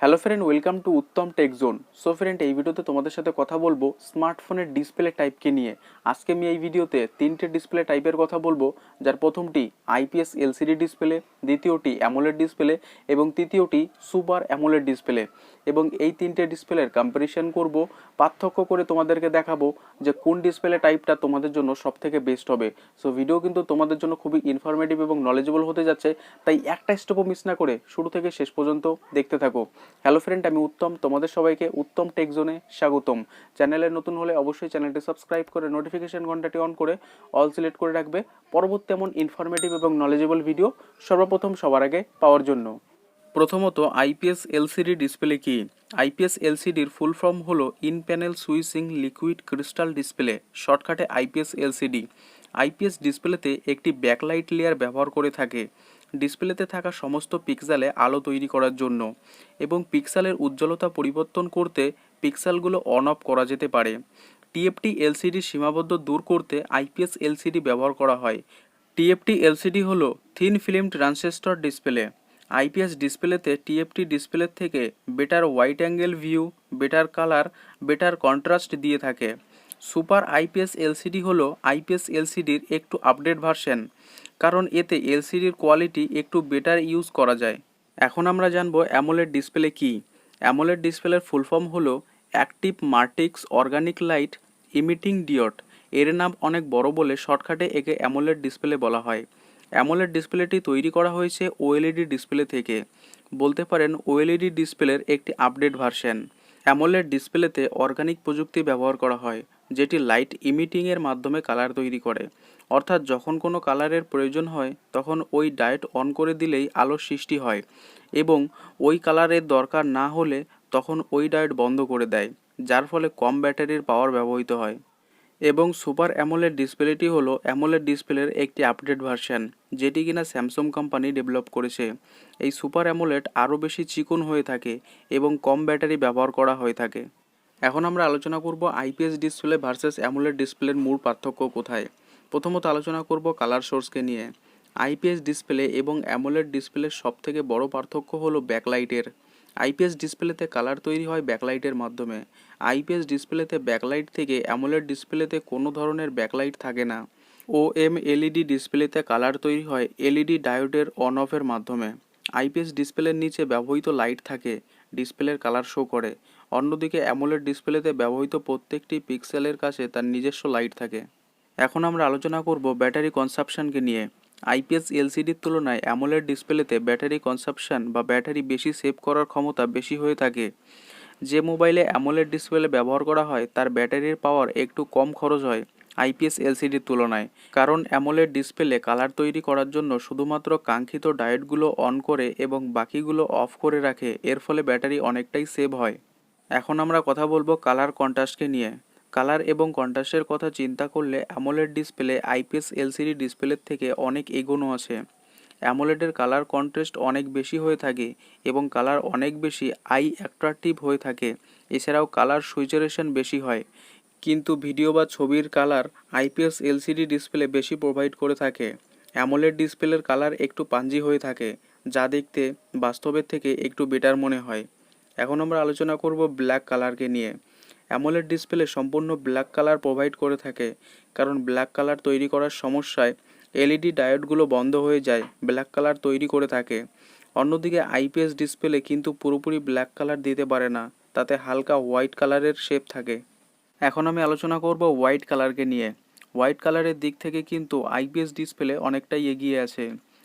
Hello friend, welcome to Uttam techzone. So friend, এই ভিডিওতে তোমাদের সাথে কথা বলবো স্মার্টফোনের ডিসপ্লে টাইপকে নিয়ে। আজকে আমি এই ভিডিওতে তিনটে ডিসপ্লে টাইপের কথা বলবো, যার প্রথমটি আইপিএস এলসিডি ডিসপ্লে, দ্বিতীয়টি অ্যামোলেড ডিসপ্লে এবং তৃতীয়টি সুপার অ্যামোলেড ডিসপ্লে। এবং এই তিনটে ডিসপ্লের কম্প্যারিজন করব, পার্থক্য করে তোমাদেরকে দেখাবো যে কোন ডিসপ্লে টাইপটা তোমাদের জন্য সবথেকে বেস্ট হবে। সো ভিডিও কিন্তু তোমাদের জন্য খুবই ইনফরমেটিভ এবং নলেজেবল হতে যাচ্ছে, তাই একটা স্টেপও মিস না করে শুরু থেকে শেষ পর্যন্ত দেখতে থাকো। হ্যালো ফ্রেন্ড, আমি উত্তম, তোমাদের সবাইকে উত্তম টেক জোনে স্বাগতম। চ্যানেলে নতুন হলে অবশ্যই চ্যানেলটি সাবস্ক্রাইব করে নোটিফিকেশন ঘন্টাটি অন করে অল সিলেক্ট করে রাখবে, পরবর্তী এমন ইনফরমেটিভ এবং নলেজেবল ভিডিও সর্বপ্রথম সবার আগে পাওয়ার জন্য। প্রথমত, আইপিএস এলসিডি ডিসপ্লে কি? আইপিএস এলসিডির ফুল ফর্ম হলো in panel switching liquid crystal display, শর্টকাটে আইপিএস এলসিডি। আইপিএস ডিসপ্লেতে একটি ব্যাকলাইট লেয়ার ব্যবহার করে থাকে ডিসপ্লেতে থাকা সমস্ত পিক্সেলে আলো তৈরি করার জন্য, এবং পিক্সেলের উজ্জ্বলতা পরিবর্তন করতে পিক্সেলগুলো অন অফ করা যেতে পারে। টিএফটি এলসিডির সীমাবদ্ধ দূর করতে আইপিএস এলসিডি ব্যবহার করা হয়। টিএফটি এলসিডি হলো থিন ফিল্ম ট্রান্সিস্টর ডিসপ্লে। আইপিএস ডিসপ্লেতে টিএফটি ডিসপ্লের থেকে better wide angle view, better colour, better contrast দিয়ে থাকে। সুপার আইপিএস এলসিডি হলো আইপিএস এলসিডির একটু আপডেট ভার্সন, কারণ এতে এলসিডির কোয়ালিটি একটু বেটার ইউজ করা যায়। এখন আমরা জানবো অ্যামোলেড ডিসপ্লে কি। অ্যামোলেড ডিসপ্লের ফুল ফর্ম হলো অ্যাক্টিভ মার্টিক্স অর্গানিক লাইট ইমিটিং ডিওড। এর নাম অনেক বড় বলে শর্টকাটে একে অ্যামোলেড ডিসপ্লে বলা হয়। অ্যামোলেড ডিসপ্লেটি তৈরি করা হয়েছে ওএলইডি ডিসপ্লে থেকে, বলতে পারেন ওএলইডি ডিসপ্লের একটি আপডেট ভার্সন। অ্যামোলেড ডিসপ্লেতে অর্গানিক প্রযুক্তি ব্যবহার করা হয়, যেটি লাইট ইমিটিংয়ের মাধ্যমে কালার তৈরি করে। অর্থাৎ যখন কোনো কালারের প্রয়োজন হয় তখন ওই ডায়োড অন করে দিলেই আলোর সৃষ্টি হয়, এবং ওই কালারের দরকার না হলে তখন ওই ডায়োড বন্ধ করে দেয়, যার ফলে কম ব্যাটারির পাওয়ার ব্যবহৃত হয়। এবং সুপার অ্যামোলেড ডিসপ্লেটি হলো অ্যামোলেড ডিসপ্লের একটি আপডেট ভার্সন, যেটি কিনা স্যামসাং কোম্পানি ডেভেলপ করেছে। এই সুপার অ্যামোলেড আরও বেশি চিকন হয়ে থাকে এবং কম ব্যাটারি ব্যবহার করা হয়ে থাকে। এখন আমরা আলোচনা করব আইপিএস ডিসপ্লে ভার্সেস অ্যামোলেড ডিসপ্লের মূল পার্থক্য কোথায়। প্রথমত আলোচনা করব কালার সোর্সকে নিয়ে। আইপিএস ডিসপ্লে এবং অ্যামোলেড ডিসপ্লের সবথেকে বড় পার্থক্য হলো ব্যাকলাইটের। আইপিএস ডিসপ্লেতে কালার তৈরি হয় ব্যাকলাইটের মাধ্যমে। আইপিএস ডিসপ্লেতে ব্যাকলাইট থেকে অ্যামোলেড ডিসপ্লেতে কোনো ধরনের ব্যাকলাইট থাকে না। ওএমএলইডি ডিসপ্লেতে কালার তৈরি হয় এলইডি ডায়োডের অন অফের মাধ্যমে। আইপিএস ডিসপ্লের নিচে ব্যবহৃত লাইট থাকে, ডিসপ্লের কালার শো করে। অন্যদিকে অ্যামোলেড ডিসপ্লেতে ব্যবহৃত প্রত্যেকটি পিক্সেলের কাছে তার নিজস্ব লাইট থাকে। এখন আমরা আলোচনা করব ব্যাটারি কনসাপশানকে নিয়ে। আইপিএস এলসিডির তুলনায় অ্যামোলেড ডিসপ্লেতে ব্যাটারি কনসাপশান বা ব্যাটারি বেশি সেভ করার ক্ষমতা বেশি হয়ে থাকে। যে মোবাইলে অ্যামোলেড ডিসপ্লে ব্যবহার করা হয় তার ব্যাটারির পাওয়ার একটু কম খরচ হয় আইপিএস এলসিডির তুলনায়, কারণ অ্যামোলেড ডিসপ্লে কালার তৈরি করার জন্য শুধুমাত্র কাঙ্ক্ষিত ডায়োডগুলো অন করে এবং বাকিগুলো অফ করে রাখে, এর ফলে ব্যাটারি অনেকটাই সেভ হয়। এখন আমরা কথা বলবো কালার কন্ট্রাস্টকে নিয়ে। কালার এবং কন্ট্রাস্টের কথা চিন্তা করলে অ্যামোলেড ডিসপ্লে আইপিএস এলসিডি ডিসপ্লের থেকে অনেক এগোনো আছে। অ্যামোলেডের কালার কন্ট্রাস্ট অনেক বেশি হয়ে থাকে এবং কালার অনেক বেশি আই অ্যাট্রাকটিভ হয়ে থাকে। এছাড়াও কালার স্যাচুরেশন বেশি হয়, কিন্তু ভিডিও বা ছবির কালার আইপিএস এলসিডি ডিসপ্লে বেশি প্রোভাইড করে থাকে। অ্যামোলেড ডিসপ্লের কালার একটু পাঞ্জি হয়ে থাকে, যা দেখতে বাস্তবের থেকে একটু বেটার মনে হয়। এখন আমরা আলোচনা করব ব্ল্যাক কালারকে নিয়ে। অ্যামোলেড ডিসপ্লে সম্পূর্ণ ব্ল্যাক কালার প্রোভাইড করে থাকে, কারণ ব্ল্যাক কালার তৈরি করার সমস্যায় এলইডি ডায়োডগুলো বন্ধ হয়ে যায় ব্ল্যাক কালার তৈরি করে থাকে। অন্যদিকে আইপিএস ডিসপ্লে কিন্তু পুরোপুরি ব্ল্যাক কালার দিতে পারে না, তাতে হালকা হোয়াইট কালারের শেপ থাকে। এখন আমি আলোচনা করব হোয়াইট কালারকে নিয়ে। হোয়াইট কালারের দিক থেকে কিন্তু আইপিএস ডিসপ্লে অনেকটাই এগিয়ে আছে।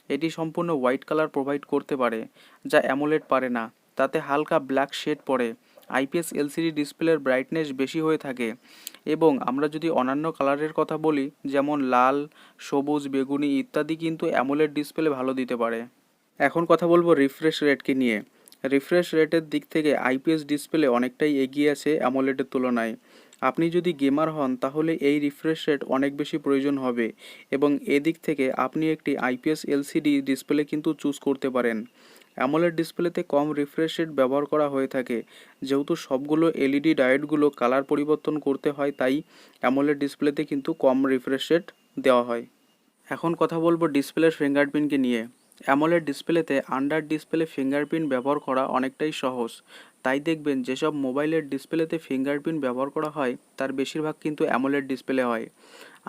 এটি সম্পূর্ণ হোয়াইট কালার প্রোভাইড করতে পারে, যা অ্যামোলেড পারে না। তাতে হালকা ব্ল্যাক শেড পড়ে। আইপিএস এলসিডি ডিসপ্লের ব্রাইটনেস বেশি হয়ে থাকে। এবং আমরা যদি অন্যান্য কালারের কথা বলি, যেমন লাল, সবুজ, বেগুনি ইত্যাদি, কিন্তু অ্যামোলেড ডিসপ্লে ভালো দিতে পারে। এখন কথা বলবো রিফ্রেশ রেটকে নিয়ে। রিফ্রেশ রেটের দিক থেকে আইপিএস ডিসপ্লে অনেকটাই এগিয়ে আছে অ্যামোলেডের তুলনায়। আপনি যদি গেমার হন তাহলে এই রিফ্রেশ রেট অনেক বেশি প্রয়োজন হবে, এবং এদিক থেকে আপনি একটি আইপিএস এলসিডি ডিসপ্লে কিন্তু চুজ করতে পারেন। অ্যামোলেড ডিসপ্লেতে কম রিফ্রেশ রেট ব্যবহার করা হয়ে থাকে, যেহেতু সবগুলো এলইডি ডায়োডগুলো কালার পরিবর্তন করতে হয়, তাই অ্যামোলেড ডিসপ্লেতে কিন্তু কম রিফ্রেশ রেট দেওয়া হয়। এখন কথা বলবো ডিসপ্লের ফিঙ্গারপ্রিন্টকে নিয়ে। অ্যামোলেড ডিসপ্লেতে আন্ডার ডিসপ্লে ফিঙ্গারপ্রিন্ট ব্যবহার করা অনেকটাই সহজ। তাই দেখবেন যেসব মোবাইলের ডিসপ্লেতে ফিঙ্গারপ্রিন্ট ব্যবহার করা হয় তার বেশিরভাগ কিন্তু অ্যামোলেড ডিসপ্লে হয়।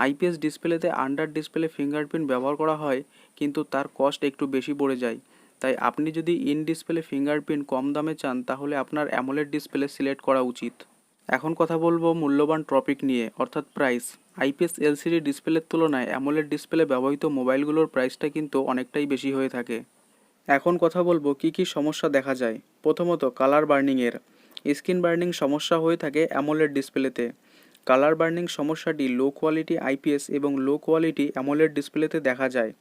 আইপিএস ডিসপ্লেতে আন্ডার ডিসপ্লে ফিঙ্গারপ্রিন্ট ব্যবহার করা হয় কিন্তু তার কস্ট একটু বেশি পড়ে যায়। তাই আপনি যদি ইন ডিসপ্লে ফিঙ্গারপ্রিন্ট কম দামে চান তাহলে আপনার অ্যামোলেড ডিসপ্লে সিলেক্ট করা উচিত। এখন কথা বলবো মূল্যবান টপিক নিয়ে, অর্থাৎ প্রাইস। আইপিএস এলসিডি ডিসপ্লের তুলনায় অ্যামোলেড ডিসপ্লে ব্যবহৃত মোবাইলগুলোর প্রাইসটা কিন্তু অনেকটাই বেশি হয়ে থাকে। এখন কথা বলবো কি কি সমস্যা দেখা যায়। প্রথমত কালার বার্নিংয়ের। স্ক্রিন বার্নিং সমস্যা হয়ে থাকে অ্যামোলেড ডিসপ্লেতে। কালার বার্নিং সমস্যাটি লো কোয়ালিটি আইপিএস এবং লো কোয়ালিটি অ্যামোলেড ডিসপ্লেতে দেখা যায়।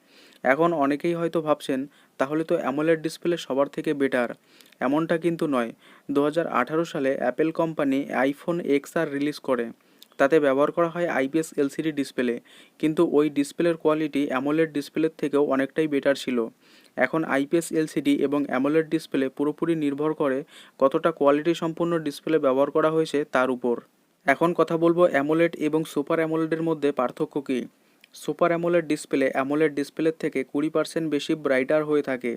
এখন অনেকেই হয়তো ভাবছেন তাহলে তো অ্যামোলেড ডিসপ্লে সবার থেকে বেটার। এমনটা কিন্তু নয়। 2018 সালে Apple company iPhone XR release করে। তাতে ব্যবহার করা হয় আইপিএস এলসিডি ডিসপ্লে, কিন্তু ওই ডিসপ্লের কোয়ালিটি অ্যামোলেড ডিসপ্লের থেকেও অনেকটাই বেটার ছিল। এখন আইপিএস এলসিডি এবং অ্যামোলেড ডিসপ্লে পুরোপুরি নির্ভর করে কতটা কোয়ালিটি সম্পন্ন ডিসপ্লে ব্যবহার করা হয়েছে তার উপর। এখন কথা বলবো অ্যামোলেড এবং সুপার অ্যামোলেডের মধ্যে পার্থক্য কী। সুপার অ্যামোলেড ডিসপ্লে অ্যামোলেড ডিসপ্লের থেকে 20% বেশি ব্রাইটার হয়ে থাকে।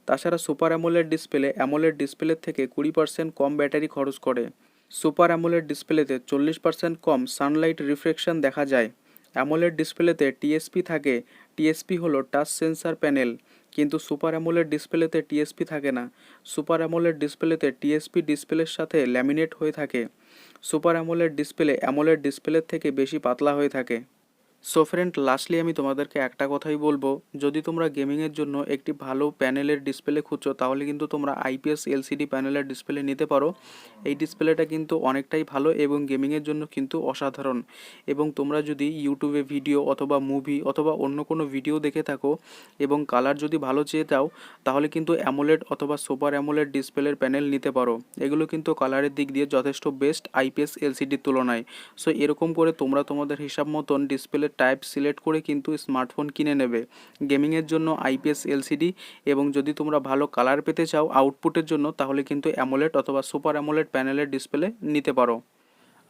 তাছাড়া সুপার অ্যামোলেড ডিসপ্লে অ্যামোলেড ডিসপ্লের থেকে 20% কম ব্যাটারি খরচ করে। সুপার অ্যামোলেড ডিসপ্লেতে 40% কম সানলাইট রিফ্লেকশন দেখা যায়। অ্যামোলেড ডিসপ্লেতে টিএসপি থাকে। টিএসপি হলো টাচ সেন্সার প্যানেল, কিন্তু সুপার অ্যামোলেড ডিসপ্লেতে টিএসপি থাকে না। সুপার অ্যামোলেড ডিসপ্লেতে টিএসপি ডিসপ্লের সাথে ল্যামিনেট হয়ে থাকে। সুপার অ্যামোলেড ডিসপ্লে অ্যামোলেড ডিসপ্লের থেকে বেশি পাতলা হয়ে থাকে। সো ফ্রেন্ড, লাস্টলি আমি তোমাদেরকে একটা কথাই বলবো, যদি তোমরা গেমিংয়ের জন্য একটি ভালো প্যানেলের ডিসপ্লে খুঁজছো তাহলে কিন্তু তোমরা আইপিএস এলসিডি প্যানেলের ডিসপ্লে নিতে পারো। এই ডিসপ্লেটা কিন্তু অনেকটাই ভালো এবং গেমিংয়ের জন্য কিন্তু অসাধারণ। এবং তোমরা যদি ইউটিউবে ভিডিও অথবা মুভি অথবা অন্য কোনো ভিডিও দেখে থাকো এবং কালার যদি ভালো চেয়ে দাও তাহলে কিন্তু অ্যামোলেড অথবা সুপার অ্যামোলেড ডিসপ্লের প্যানেল নিতে পারো। এগুলো কিন্তু কালারের দিক দিয়ে যথেষ্ট বেস্ট আইপিএস এলসিডির তুলনায়। সো এরকম করে তোমরা তোমাদের হিসাব মতন ডিসপ্লে টাইপ সিলেক্ট করে কিন্তু স্মার্টফোন কিনে নেবে গেমিংয়ের জন্য আইপিএস এলসিডি। এবং যদি তোমরা ভালো কালার পেতে চাও আউটপুটের জন্য তাহলে কিন্তু অ্যামোলেড অথবা সুপার অ্যামোলেড প্যানেলের ডিসপ্লে নিতে পারো।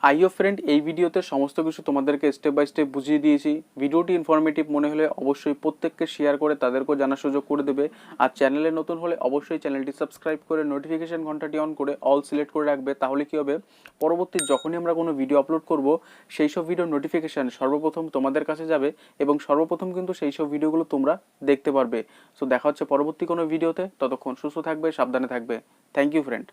আইও ফ্রেন্ড, এই ভিডিওতে সমস্ত কিছু তোমাদেরকে স্টেপ বাই স্টেপ বুঝিয়ে দিয়েছি। ভিডিওটি ইনফরমেটিভ মনে হলে অবশ্যই প্রত্যেককে শেয়ার করে তাদেরকেও জানার সুযোগ করে দেবে। আর চ্যানেলে নতুন হলে অবশ্যই চ্যানেলটি সাবস্ক্রাইব করে নোটিফিকেশন ঘন্টাটি অন করে অল সিলেক্ট করে রাখবে। তাহলে কী হবে, পরবর্তী যখনই আমরা কোনো ভিডিও আপলোড করব সেই সব ভিডিও নোটিফিকেশান সর্বপ্রথম তোমাদের কাছে যাবে এবং সর্বপ্রথম কিন্তু সেই সব ভিডিওগুলো তোমরা দেখতে পারবে। সো দেখা হচ্ছে পরবর্তী কোনো ভিডিওতে। ততক্ষণ সুস্থ থাকবে, সাবধানে থাকবে। Thank you friend.